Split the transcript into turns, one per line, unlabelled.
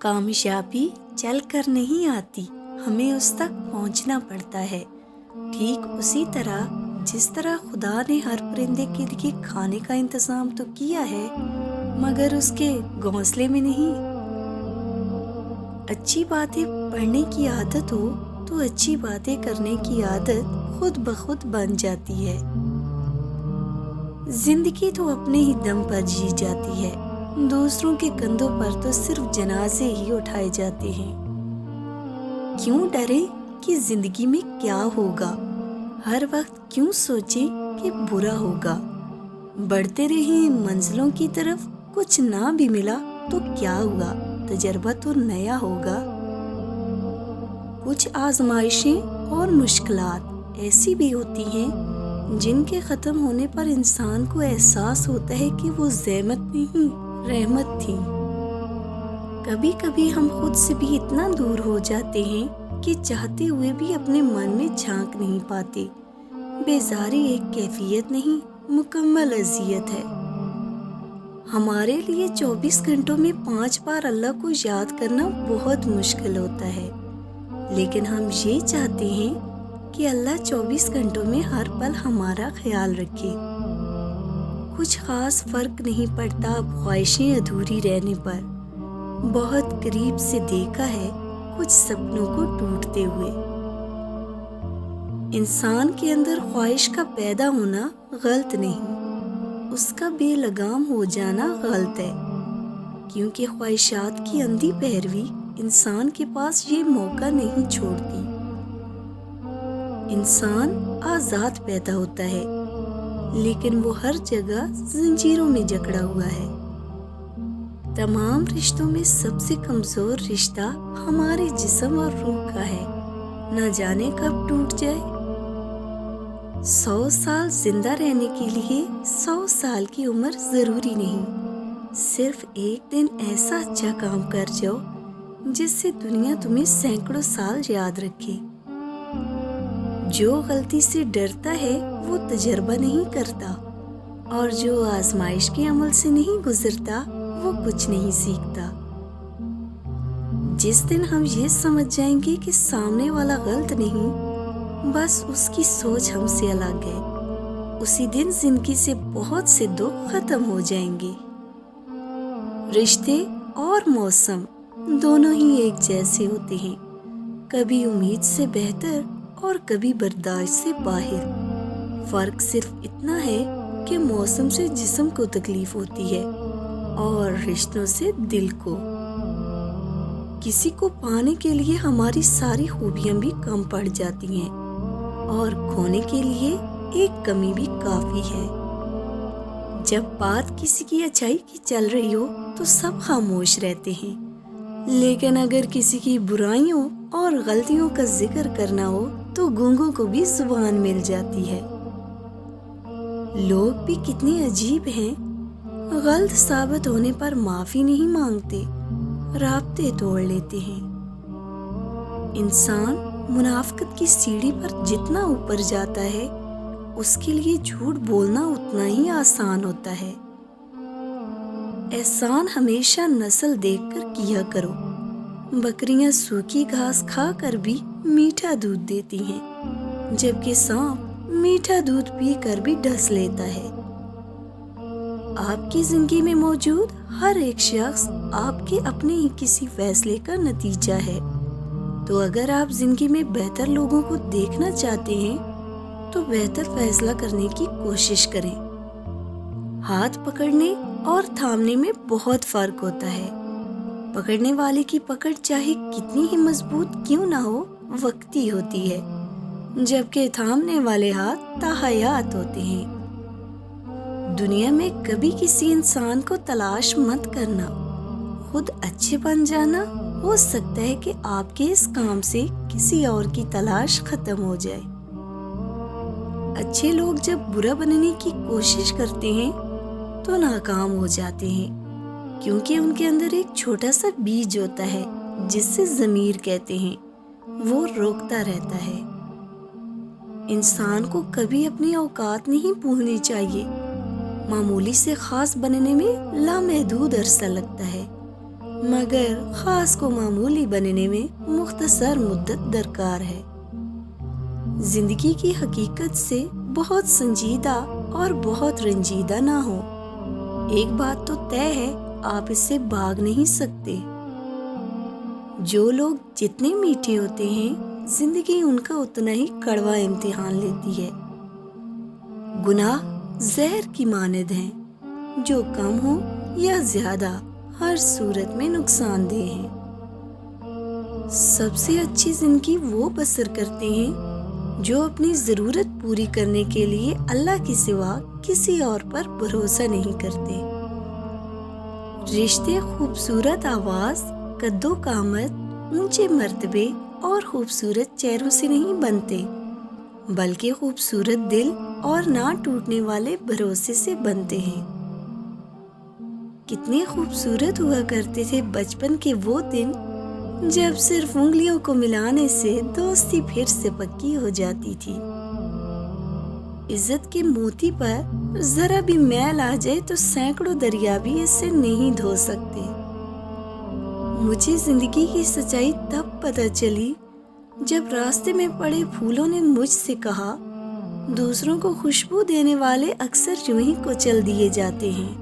کامیابی چل کر نہیں آتی، ہمیں اس تک پہنچنا پڑتا ہے۔ ٹھیک اسی طرح جس طرح خدا نے ہر پرندے کے لیے کھانے کا انتظام تو کیا ہے مگر اس کے گھونسلے میں نہیں۔ اچھی باتیں پڑھنے کی عادت ہو تو اچھی باتیں کرنے کی عادت خود بخود بن جاتی ہے۔ زندگی تو اپنے ہی دم پر جی جاتی ہے، دوسروں کے کندھوں پر تو صرف جنازے ہی اٹھائے جاتے ہیں۔ کیوں ڈریں کہ زندگی میں کیا ہوگا؟ ہر وقت کیوں سوچیں کہ برا ہوگا؟ بڑھتے رہیں منزلوں کی طرف، کچھ نہ بھی ملا تو کیا ہوا، تجربہ تو نیا ہوگا۔ کچھ آزمائشیں اور مشکلات ایسی بھی ہوتی ہیں جن کے ختم ہونے پر انسان کو احساس ہوتا ہے کہ وہ زحمت نہیں، رحمت تھی۔ کبھی کبھی ہم خود سے بھی اتنا دور ہو جاتے ہیں کہ چاہتے ہوئے بھی اپنے من میں جھانک نہیں پاتے۔ بیزاری ایک کیفیت نہیں، مکمل اذیت ہے۔ ہمارے لیے 24 گھنٹوں میں 5 بار اللہ کو یاد کرنا بہت مشکل ہوتا ہے، لیکن ہم یہ چاہتے ہیں کہ اللہ 24 گھنٹوں میں ہر پل ہمارا خیال رکھے۔ کچھ خاص فرق نہیں پڑتا خواہشیں ادھوری رہنے پر۔ بہت قریب سے دیکھا ہے کچھ سپنوں کو ٹوٹتے ہوئے۔ انسان کے اندر خواہش کا پیدا ہونا غلط نہیں، اس کا بے لگام ہو جانا غلط ہے، کیونکہ خواہشات کی اندھی پیروی انسان کے پاس یہ موقع نہیں چھوڑتی۔ انسان آزاد پیدا ہوتا ہے، لیکن وہ ہر جگہ زنجیروں میں جکڑا ہوا ہے۔ تمام رشتوں میں سب سے کمزور رشتہ ہمارے جسم اور روح کا ہے، نہ جانے کب ٹوٹ جائے۔ 100 سال زندہ رہنے کے لیے 100 سال کی عمر ضروری نہیں، صرف ایک دن ایسا اچھا کام کر جاؤ جس سے دنیا تمہیں سینکڑوں سال یاد رکھے۔ جو غلطی سے ڈرتا ہے وہ تجربہ نہیں کرتا، اور جو آزمائش کے عمل سے نہیں گزرتا وہ کچھ نہیں سیکھتا۔ جس دن ہم یہ سمجھ جائیں گے کہ سامنے والا غلط نہیں، بس اس کی سوچ ہم سے الگ ہے، اسی دن زندگی سے بہت سے دکھ ختم ہو جائیں گے۔ رشتے اور موسم دونوں ہی ایک جیسے ہوتے ہیں، کبھی امید سے بہتر اور کبھی برداشت سے باہر۔ فرق صرف اتنا ہے کہ موسم سے جسم کو تکلیف ہوتی ہے اور رشتوں سے دل کو۔ کسی کو پانے کے لیے ہماری ساری خوبیاں بھی کم پڑ جاتی ہیں، اور کھونے کے لیے ایک کمی بھی کافی ہے۔ جب بات کسی کی اچھائی کی چل رہی ہو تو سب خاموش رہتے ہیں، لیکن اگر کسی کی برائیوں اور غلطیوں کا ذکر کرنا ہو تو گونگوں کو بھی زبان مل جاتی ہے۔ لوگ بھی کتنے عجیب ہیں، غلط ثابت ہونے پر معافی نہیں مانگتے، رابطے توڑ لیتے ہیں۔ انسان منافقت کی سیڑھی پر جتنا اوپر جاتا ہے اس کے لیے جھوٹ بولنا اتنا ہی آسان ہوتا ہے۔ احسان ہمیشہ نسل دیکھ کر کیا کرو، بکریاں سوکھی گھاس کھا کر بھی میٹھا دودھ دیتی ہیں، جبکہ سانپ میٹھا دودھ پی کر بھی ڈس لیتا ہے۔ آپ کی زندگی میں موجود ہر ایک شخص آپ کے اپنے ہی کسی فیصلے کا نتیجہ ہے، تو اگر آپ زندگی میں بہتر لوگوں کو دیکھنا چاہتے ہیں تو بہتر فیصلہ کرنے کی کوشش کریں۔ ہاتھ پکڑنے اور تھامنے میں بہت فرق ہوتا ہے۔ پکڑنے والے کی پکڑ چاہے کتنی ہی مضبوط کیوں نہ ہو، وقتی ہوتی ہے، جبکہ تھامنے والے ہاتھ تاحیات ہوتے ہیں۔ دنیا میں کبھی کسی انسان کو تلاش مت کرنا، خود اچھے بن جانا، ہو سکتا ہے کہ آپ کے اس کام سے کسی اور کی تلاش ختم ہو جائے۔ اچھے لوگ جب برا بننے کی کوشش کرتے ہیں تو ناکام ہو جاتے ہیں، کیونکہ ان کے اندر ایک چھوٹا سا بیج ہوتا ہے جس سے ضمیر کہتے ہیں، وہ روکتا رہتا ہے۔ انسان کو کبھی اپنی اوقات نہیں بھولنی چاہیے۔ معمولی سے خاص بننے میں لامحدود عرصہ لگتا ہے، مگر خاص کو معمولی بننے میں مختصر مدت درکار ہے۔ زندگی کی حقیقت سے بہت سنجیدہ اور بہت رنجیدہ نہ ہو۔ ایک بات تو طے ہے، آپ اس سے بھاگ نہیں سکتے۔ جو لوگ جتنے میٹھے ہوتے ہیں، زندگی ان کا اتنا ہی کڑوا امتحان لیتی ہے۔ گناہ زہر کی مانند ہیں، جو کم ہو یا زیادہ ہر صورت میں نقصان دہ ہیں۔ سب سے اچھی زندگی وہ بسر کرتے ہیں جو اپنی ضرورت پوری کرنے کے لیے اللہ کے سوا کسی اور پر بھروسہ نہیں کرتے۔ رشتے خوبصورت آواز، قد و قامت، اونچے مرتبے اور خوبصورت چہروں سے نہیں بنتے، بلکہ خوبصورت دل اور نہ ٹوٹنے والے بھروسے سے بنتے ہیں۔ کتنے خوبصورت ہوا کرتے تھے بچپن کے وہ دن جب صرف انگلیوں کو ملانے سے دوستی پھر سے پکی ہو جاتی تھی۔ عزت کے موتی پر ذرا بھی میل آ جائے تو سینکڑوں دریا بھی اس سے نہیں دھو سکتے۔ مجھے زندگی کی سچائی تب پتہ چلی جب راستے میں پڑے پھولوں نے مجھ سے کہا، دوسروں کو خوشبو دینے والے اکثر یوں ہی کچل دیے جاتے ہیں۔